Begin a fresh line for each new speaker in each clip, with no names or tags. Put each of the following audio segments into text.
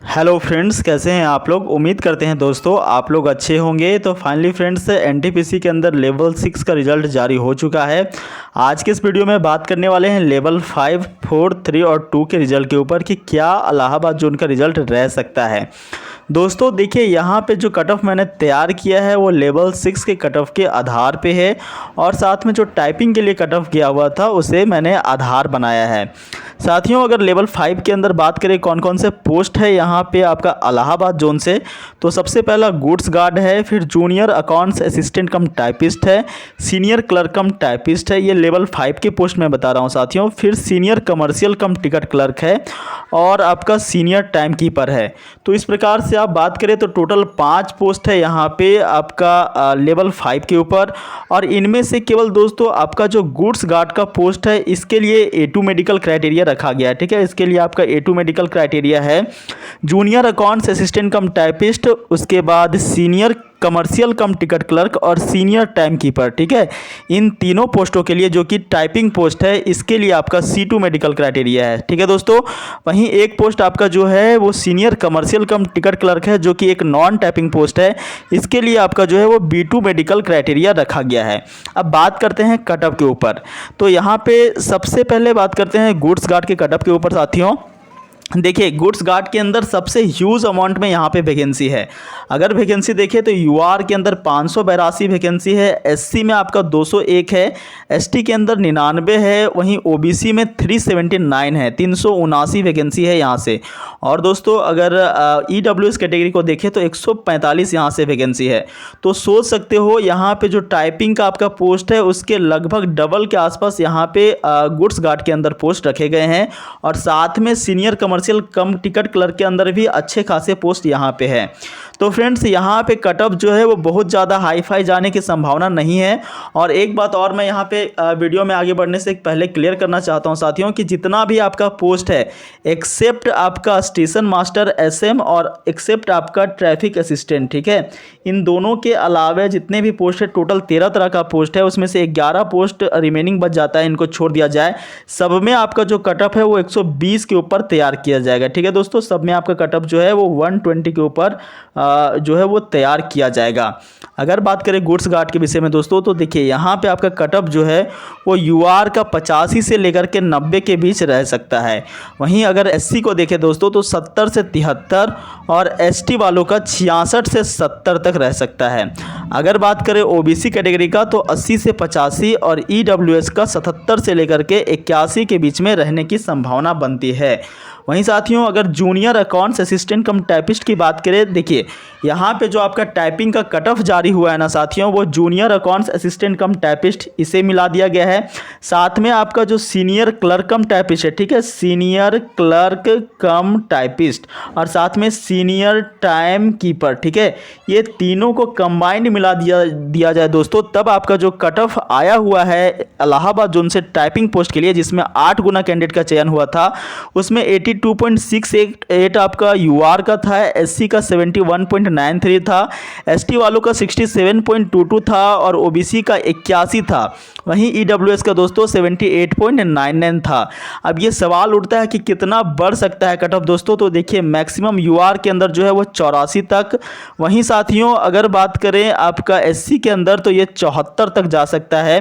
Hello friends, कैसे हैं आप लोग। उम्मीद करते हैं दोस्तों आप लोग अच्छे होंगे। तो फाइनली फ्रेंड्स, एनटीपीसी के अंदर लेवल 6 का रिज़ल्ट जारी हो चुका है। आज के इस वीडियो में बात करने वाले हैं लेवल 5, 4, 3 और 2 के रिज़ल्ट के ऊपर कि क्या इलाहाबाद जोन का रिज़ल्ट रह सकता है। दोस्तों देखिए, यहाँ पे जो कट ऑफ मैंने तैयार किया है वो लेवल 6 के कट ऑफ के आधार पे है और साथ में जो टाइपिंग के लिए कट ऑफ किया हुआ था उसे मैंने आधार बनाया है। साथियों, अगर लेवल 5 के अंदर बात करें कौन कौन से पोस्ट है यहाँ पे आपका इलाहाबाद जोन से, तो सबसे पहला गुड्स गार्ड है, फिर जूनियर अकाउंट्स असिस्टेंट कम टाइपिस्ट है, सीनियर क्लर्क कम टाइपिस्ट है, ये लेवल 5 के पोस्ट मैं बता रहा हूँ साथियों। फिर सीनियर कमर्शियल कम टिकट क्लर्क है और आपका सीनियर टाइम कीपर है। तो इस प्रकार से आप बात करें तो टोटल 5 पोस्ट है यहाँ पे आपका लेवल 5 के ऊपर। और इनमें से केवल दोस्तों आपका जो गुड्स गार्ड का पोस्ट है इसके लिए A2 मेडिकल क्राइटेरिया रखा गया है। ठीक है, इसके लिए आपका A2 मेडिकल क्राइटेरिया है, जूनियर अकाउंट्स असिस्टेंट कम टाइपिस्ट, उसके बाद सीनियर कमर्शियल कम टिकट क्लर्क और सीनियर टाइम कीपर। ठीक है, इन तीनों पोस्टों के लिए जो कि टाइपिंग पोस्ट है इसके लिए आपका C2 मेडिकल क्राइटेरिया है। ठीक है दोस्तों, वहीं एक पोस्ट आपका जो है वो सीनियर कमर्शियल कम टिकट क्लर्क है जो कि एक नॉन टाइपिंग पोस्ट है, इसके लिए आपका जो है वो B2 मेडिकल क्राइटेरिया रखा गया है। अब बात करते हैं कटअप के ऊपर। तो यहाँ पे सबसे पहले बात करते हैं गुड्स गार्ड के कटअप के ऊपर साथियों। देखिए, गुड्स गार्ड के अंदर सबसे ह्यूज अमाउंट में यहाँ पे वैकेंसी है। अगर वैकेंसी देखें तो यूआर के अंदर 582 वैकेंसी है, एससी में आपका 201 है, एसटी के अंदर 99 है, वहीं ओबीसी में 379 है, 379 वैकेंसी है यहाँ से। और दोस्तों अगर ईडब्ल्यूएस कैटेगरी को देखें तो 145 यहाँ से वैकेंसी है। तो सोच सकते हो यहाँ पे जो टाइपिंग का आपका पोस्ट है उसके लगभग डबल के आसपास यहाँ पे गुड्स गार्ड के अंदर पोस्ट रखे गए हैं। और साथ में सीनियर कमर्शियल कम टिकट क्लर्क के अंदर भी अच्छे खासे पोस्ट यहाँ पे है। तो फ्रेंड्स, यहाँ पे कटअप जो है वो बहुत ज़्यादा हाई फाई जाने की संभावना नहीं है। और एक बात और मैं यहाँ पे वीडियो में आगे बढ़ने से पहले क्लियर करना चाहता हूँ साथियों कि जितना भी आपका पोस्ट है एक्सेप्ट आपका स्टेशन मास्टर एसएम और एक्सेप्ट आपका ट्रैफिक असिस्टेंट, ठीक है, इन दोनों के अलावा जितने भी पोस्ट है टोटल 13 तरह का पोस्ट है, उसमें से 11 पोस्ट रिमेनिंग बच जाता है, इनको छोड़ दिया जाए। सब में आपका जो कटअप है वो 120 के ऊपर तैयार किया जाएगा। ठीक है दोस्तों, सब में आपका कटअप जो है वो 120 के ऊपर जो है वो तैयार किया जाएगा। अगर बात करें गुड्स गार्ड के विषय में दोस्तों, तो देखिए यहाँ पे आपका कटअप जो है वो यूआर का 85 से लेकर के 90 के बीच रह सकता है। वहीं अगर एससी को देखें दोस्तों तो 70 से 73 और एसटी वालों का 66 से 70 तक रह सकता है। अगर बात करें ओबीसी कैटेगरी का तो 80 से 85 और ईडब्ल्यूएस का 77 से लेकर के 81 के बीच में रहने की संभावना बनती है। वहीं साथियों अगर जूनियर अकाउंट्स असिस्टेंट कम टाइपिस्ट की बात करें, देखिए यहाँ पे जो आपका टाइपिंग का कट ऑफ जारी हुआ है ना साथियों, वो जूनियर अकाउंट्स असिस्टेंट कम टाइपिस्ट इसे मिला दिया गया है। साथ में आपका जो सीनियर क्लर्क कम टाइपिस्ट है, ठीक है, सीनियर क्लर्क कम टाइपिस्ट और साथ में सीनियर टाइम कीपर, ठीक है, ये तीनों को कंबाइंड मिला दिया जाए दोस्तों, तब आपका जो कट ऑफ आया हुआ है इलाहाबाद जोन से टाइपिंग पोस्ट के लिए, जिसमें 8 गुना कैंडिडेट का चयन हुआ था, उसमें 82.68 आपका यूआर का था, एससी का 71.93 था, एसटी वालों का 67.22 था और ओबीसी का 81 था। वहीं ईडब्ल्यूएस का दोस्तों 78.99 था। अब ये सवाल उठता है कि कितना बढ़ सकता है कट ऑफ दोस्तों, तो देखिए मैक्सिमम यूआर के अंदर जो है वो 84 तक। वहीं साथियों अगर बात करें आपका एससी के अंदर तो ये 74 तक जा सकता है,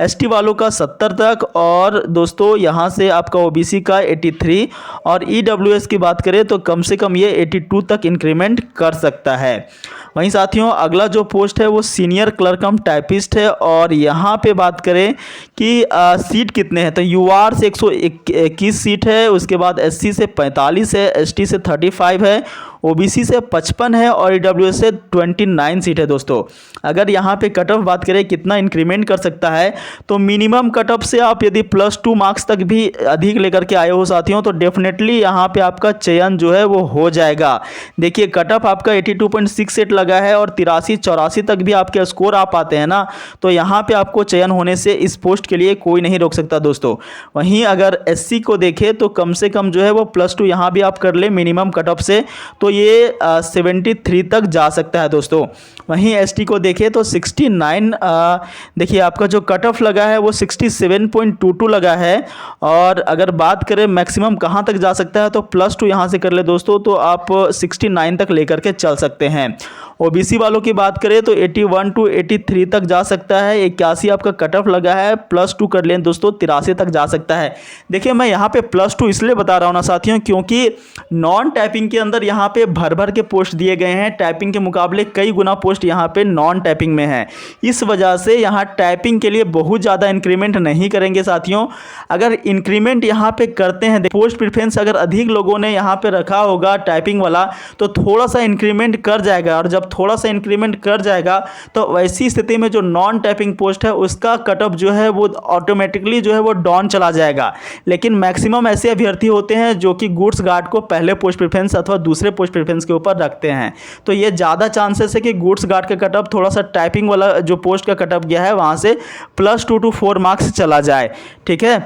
एसटी वालों का 70 तक और दोस्तों यहाँ से आपका ओबीसी का 83 और ईडब्ल्यूएस की बात करें तो कम से कम ये 82 तक इंक्रीमेंट कर सकता है। वहीं साथियों अगला जो पोस्ट है वो सीनियर क्लर्क कम टाइपिस्ट है और यहाँ पे बात करें कि सीट कितने हैं, तो यूआर से 121 सीट है, उसके बाद एससी से 45 है, एसटी से 35 है, ओबीसी से 55 है और ईडब्ल्यूएस से 29 सीट है दोस्तों। अगर यहाँ पे कट ऑफ बात करें कितना इंक्रीमेंट कर सकता है, तो मिनिमम कट ऑफ से आप यदि +2 मार्क्स तक भी अधिक लेकर के आए हो साथियों तो डेफिनेटली यहाँ पे आपका चयन जो है वो हो जाएगा। देखिए कट ऑफ आपका 82.68 लगा है और 83-84 तक भी आपके स्कोर आ पाते हैं ना, तो यहाँ पे आपको चयन होने से इस पोस्ट के लिए कोई नहीं रोक सकता दोस्तों। वहीं अगर एससी को देखें तो कम से कम जो है वो +2 यहाँ भी आप कर ले मिनिमम कट ऑफ से, तो ये 73 तक जा सकता है दोस्तों। वहीं एसटी को देखें तो 69 देखिए आपका जो कट ऑफ ऑफ लगा है वो 67.22 लगा है। और अगर बात करें मैक्सिमम कहाँ तक जा सकता है तो +2 यहाँ से कर ले दोस्तों, तो आप 69 तक लेकर के चल सकते हैं। ओबीसी वालों की बात करें तो 81 to 83 तक जा सकता है। 81 आपका कट ऑफ लगा है, +2 कर लें दोस्तों 83 तक जा सकता है। देखिए मैं यहाँ पे +2 इसलिए बता रहा हूँ ना साथियों, क्योंकि नॉन टाइपिंग के अंदर यहाँ पे भर भर के पोस्ट दिए गए हैं। टाइपिंग के मुकाबले कई गुना पोस्ट यहाँ पे नॉन टाइपिंग में है। इस वजह से यहाँ टाइपिंग के लिए बहुत ज़्यादा इंक्रीमेंट नहीं करेंगे साथियों। अगर इंक्रीमेंट यहाँ पे करते हैं, पोस्ट प्रेफरेंस अगर अधिक लोगों ने यहाँ पे रखा होगा टाइपिंग वाला, तो थोड़ा सा इंक्रीमेंट कर जाएगा। और जब थोड़ा सा इंक्रीमेंट कर जाएगा तो वैसी स्थिति में जो नॉन टाइपिंग पोस्ट है उसका कट ऑफ जो है वो ऑटोमेटिकली जो है वो डाउन चला जाएगा। लेकिन मैक्सिमम ऐसे अभ्यर्थी होते हैं जो कि गुड्स गार्ड को पहले पोस्ट प्रेफरेंस अथवा दूसरे पोस्ट प्रेफरेंस के ऊपर रखते हैं, तो ये ज़्यादा चांसेस है कि गुड्स गार्ड का कट ऑफ थोड़ा सा टाइपिंग वाला जो पोस्ट का कट ऑफ गया है वहाँ से +2 to 4 मार्क्स चला जाए। ठीक है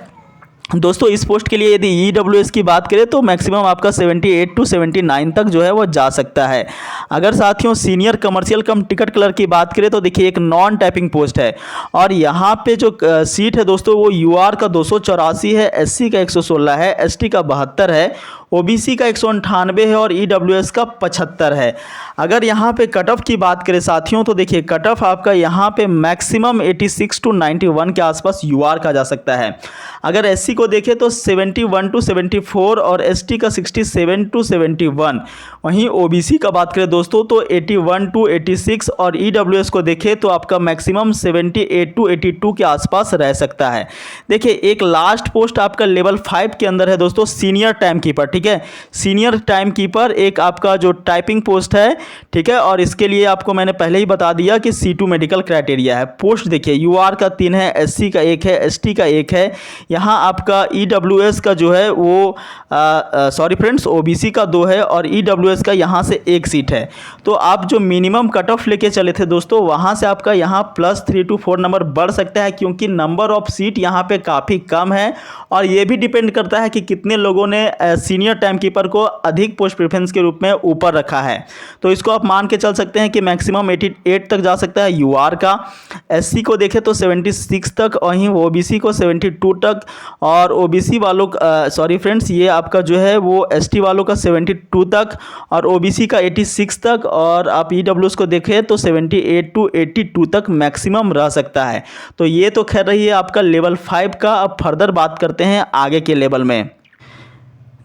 दोस्तों, इस पोस्ट के लिए यदि EWS की बात करें तो मैक्सिमम आपका 78 to 79 तक जो है वो जा सकता है। अगर साथियों सीनियर कमर्शियल कम टिकट क्लर्क की बात करें तो देखिए एक नॉन टाइपिंग पोस्ट है और यहाँ पे जो सीट है दोस्तों वो UR का 284 है, SC का 116 है, ST का 72 है, OBC का 198 है और EWS का 75 है। अगर यहाँ पे कट ऑफ की बात करें साथियों तो देखिए कट ऑफ आपका यहाँ पे मैक्सिमम 86 to 91 के आसपास UR का जा सकता है। अगर SC को देखें तो 71 to 74 और ST का 67 to 71। वहीं OBC का बात करें दोस्तों तो 81 to 86 और EWS को देखें तो आपका मैक्सिमम 78 to 82 के आसपास रह सकता है। देखिए एक लास्ट पोस्ट आपका लेवल 5 के अंदर है दोस्तों, सीनियर टाइम कीपर। ठीक है, सीनियर टाइम कीपर एक आपका जो टाइपिंग पोस्ट है। ठीक है, और इसके लिए आपको मैंने पहले ही बता दिया कि C2 मेडिकल क्राइटेरिया है। पोस्ट देखिए UR का 3 है, SC का 1 है, ST का 1 है। यहाँ आपका EWS का जो है वो सॉरी फ्रेंड्स OBC का 2 है और EWS का यहाँ से 1 सीट है। तो आप जो मिनिमम कट ऑफ लेके चले थे दोस्तों वहाँ से आपका यहाँ +3 to 4 नंबर बढ़ सकता है, क्योंकि नंबर ऑफ सीट यहाँ पे काफ़ी कम है। और ये भी डिपेंड करता है कि कितने लोगों ने सीनियर टाइम कीपर को अधिक पोस्ट प्रेफरेंस के रूप में ऊपर रखा है। तो इसको आप मान के चल सकते हैं कि मैक्सिमम 88 तक जा सकता है UR का। SC को देखें तो 76 तक, वहीं OBC को 72 तक और OBC वालों सॉरी फ्रेंड्स ये आपका जो है वो ST वालों का 72 तक और OBC का 86 तक और आप EWS को देखें तो 78 to 82 तक मैक्सिमम रह सकता है। तो ये तो खैर रही है आपका लेवल 5 का। अब फर्दर बात करते हैं आगे के लेवल में।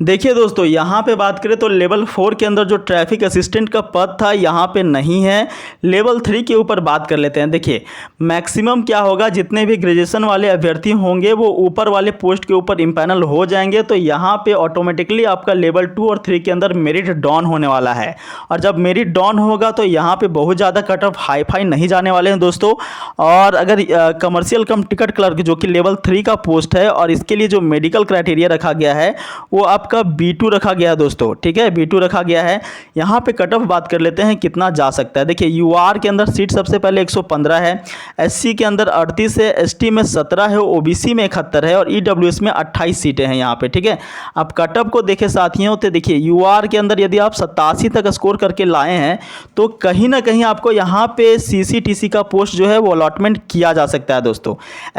देखिए दोस्तों यहाँ पे बात करें तो लेवल 4 के अंदर जो ट्रैफिक असिस्टेंट का पद था यहाँ पे नहीं है। लेवल 3 के ऊपर बात कर लेते हैं। देखिए मैक्सिमम क्या होगा, जितने भी ग्रेजुएशन वाले अभ्यर्थी होंगे वो ऊपर वाले पोस्ट के ऊपर इम्पैनल हो जाएंगे, तो यहाँ पे ऑटोमेटिकली आपका लेवल 2 और 3 के अंदर मेरिट डाउन होने वाला है। और जब मेरिट डाउन होगा तो यहाँ पे बहुत ज़्यादा कट ऑफ हाई फाई नहीं जाने वाले हैं दोस्तों। और अगर कमर्शियल कम टिकट क्लर्क जो कि लेवल 3 का पोस्ट है और इसके लिए जो मेडिकल क्राइटेरिया रखा गया है वो आपका B2 रखा गया है दोस्तों। ठीक है, B2 रखा गया है। यहाँ पे कट ऑफ बात कर लेते हैं कितना जा सकता है। देखिए UR के अंदर सीट सबसे पहले 115 है, SC के अंदर 38 है, ST में 17 है, OBC में 71 है और EWS में 28 सीटें हैं यहाँ पे। ठीक है, अब कट ऑफ को देखें साथियों तो देखिए UR के अंदर यदि आप 87 तक स्कोर करके लाए हैं तो कहीं ना कहीं आपको यहाँ पे CCTC का पोस्ट जो है वो अलॉटमेंट किया जा सकता है दोस्तों।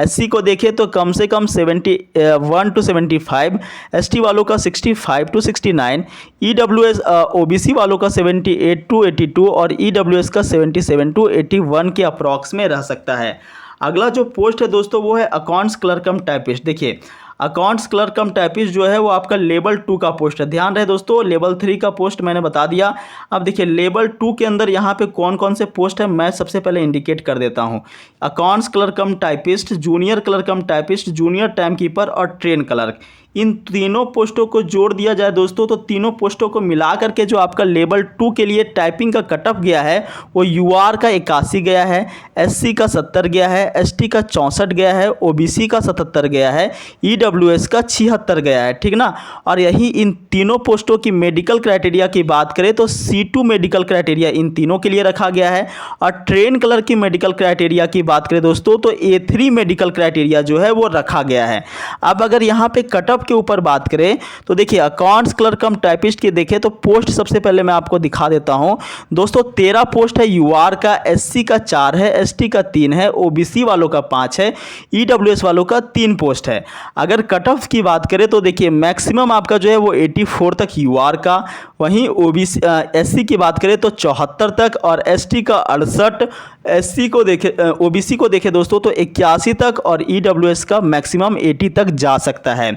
SC को देखें तो कम से कम 71 to 75, ST वालों का 65 to 69, EWS OBC वालों का 78 to 82 और EWS का 77 to 81 के अप्रॉक्स में रह सकता है। अगला जो पोस्ट है दोस्तों वो है अकाउंट्स क्लर्क कम टाइपिस्ट। देखिए अकाउंट्स क्लर्क कम टाइपिस्ट जो है वो आपका लेवल 2 का पोस्ट है। ध्यान रहे दोस्तों, लेवल 3 का पोस्ट मैंने बता दिया। अब देखिए लेवल 2 के अंदर यहाँ पे कौन कौन से पोस्ट है मैं सबसे पहले इंडिकेट कर देता हूँ। अकाउंट्स क्लर्क कम टाइपिस्ट, जूनियर क्लर्क कम टाइपिस्ट, जूनियर टाइम कीपर और ट्रेन क्लर्क, इन तीनों पोस्टों को जोड़ दिया जाए दोस्तों तो तीनों पोस्टों को मिला करके जो आपका लेवल 2 के लिए टाइपिंग का कट ऑफ गया है वो UR का 81 गया है, SC का 70 गया है, ST का 64 गया है, OBC का 77 गया है, EWS का 76 गया है। ठीक ना, और यही इन तीनों पोस्टों की मेडिकल क्राइटेरिया की बात करें तो C2 मेडिकल क्राइटेरिया इन तीनों के लिए रखा गया है। और ट्रेन क्लर्क की मेडिकल क्राइटेरिया की बात करें दोस्तों तो A3 मेडिकल क्राइटेरिया जो है वो रखा गया है। अब अगर यहाँ पे कट ऑफ ऑफ के ऊपर बात करें तो देखिए अकाउंट्स क्लर्क कम टाइपिस्ट की देखें तो पोस्ट सबसे पहले मैं आपको दिखा देता हूं दोस्तों। 13 पोस्ट है यूआर का, एससी का 4 है, एसटी का 3 है, ओबीसी वालों का 5 है, ईडब्ल्यूएस वालों का 3 पोस्ट है। अगर कट ऑफ की बात करें तो देखिए मैक्सिमम आपका जो है वो 84 तक यूआर का, वहीं ओबीसी एससी की बात करें तो 74 तक और एसटी का 68, एससी को देखे ओबीसी को देखे दोस्तों तो 81 तक और ईडब्ल्यूएस का मैक्सिमम 80 तक जा सकता है।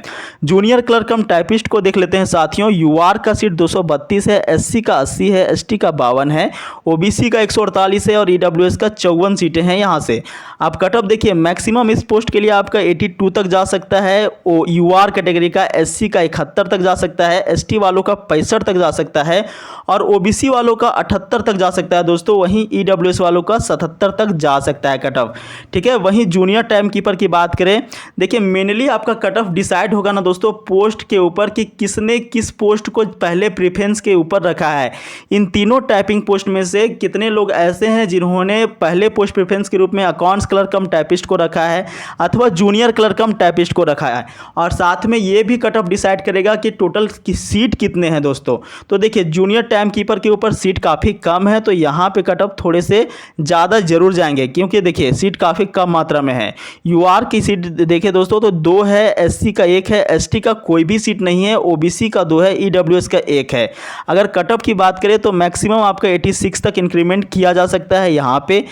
जूनियर क्लर्क कम टाइपिस्ट को देख लेते हैं साथियों। यूआर का सीट 232 है, एससी का 80 है, एसटी का 52 है, ओबीसी का 148 है और ईडब्ल्यूएस का 54 सीटें हैं। यहाँ से आप कट ऑफ देखिए मैक्सिमम इस पोस्ट के लिए आपका 82 तक जा सकता है, यूआर कैटेगरी का एससी का 71 तक जा सकता है, एसटी वालों का 65 तक जा सकता है और ओबीसी वालों का 78 तक जा सकता है दोस्तों। वहीं ईडब्ल्यूएस वालों का 77 तक जा सकता है कट ऑफ, ठीक है। वहीं जूनियर टाइम कीपर की बात करें, देखिए मेनली आपका कट ऑफ डिसाइड होगा ना दोस्तों पोस्ट के ऊपर कि किसने किस पोस्ट को पहले प्रेफरेंस के ऊपर रखा है। इन तीनों टाइपिंग पोस्ट में से कितने लोग ऐसे हैं जिन्होंने पहले पोस्ट प्रेफरेंस के रूप में अकाउंट्स क्लर्क कम टाइपिस्ट को रखा है अथवा जूनियर क्लर्क कम टाइपिस्ट को रखा है, और साथ में ये भी कट ऑफ डिसाइड करेगा कि टोटल की सीट कितने हैं दोस्तों। तो देखिए जूनियर टाइम कीपर के ऊपर सीट काफ़ी कम है तो यहाँ पे कट ऑफ थोड़े से ज़्यादा जरूर जाएंगे, क्योंकि देखिए सीट काफ़ी कम मात्रा में है। यूआर की सीट देखें दोस्तों तो 2 है, एससी का 1 है, एसटी का कोई भी सीट नहीं है, ओबीसी का 2 है, ईडब्ल्यूएस का 1 है। अगर कट ऑफ की बात करें तो मैक्सिमम आपका 86 तक इंक्रीमेंट किया जा सकता है यहाँ पे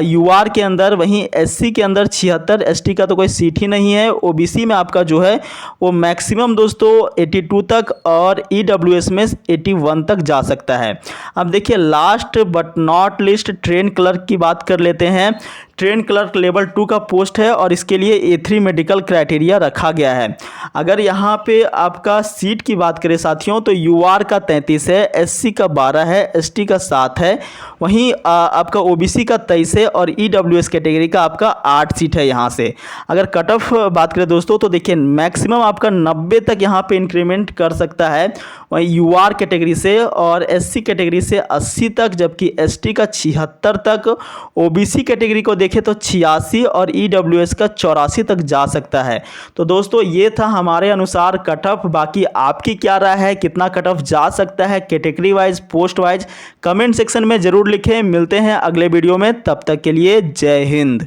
यूआर के अंदर। वहीं एससी के अंदर 76, एसटी का तो कोई सीट ही नहीं है, ओबीसी में आपका जो है वो मैक्सिमम दोस्तों 82 तक और ईडब्ल्यूएस में 81 तक जा सकता है। अब देखिए last but not list train clerk की बात कर लेते हैं। ट्रेन क्लर्क लेवल 2 का पोस्ट है और इसके लिए A3 मेडिकल क्राइटेरिया रखा गया है। अगर यहाँ पे आपका सीट की बात करें साथियों तो यूआर का 33 है, एससी का 12 है, एसटी का 7 है, वहीं आपका ओबीसी का 23 है और ईडब्ल्यूएस कैटेगरी का आपका 8 सीट है। यहाँ से अगर कट ऑफ बात करें दोस्तों तो देखिए मैक्सिमम आपका 90 तक यहाँ पे इंक्रीमेंट कर सकता है वहीं यूआर कैटेगरी से, और एससी कैटेगरी से 80 तक, जबकि एसटी का 76 तक, ओबीसी कैटेगरी को देखें तो 86 और ईडब्ल्यूएस का 84 तक जा सकता है। तो दोस्तों ये था हमारे अनुसार कट ऑफ। बाकी आपकी क्या राय है, कितना कट ऑफ जा सकता है category wise post wise, comment section में जरूर लिखें। मिलते हैं अगले वीडियो में, तब तक के लिए जय हिंद।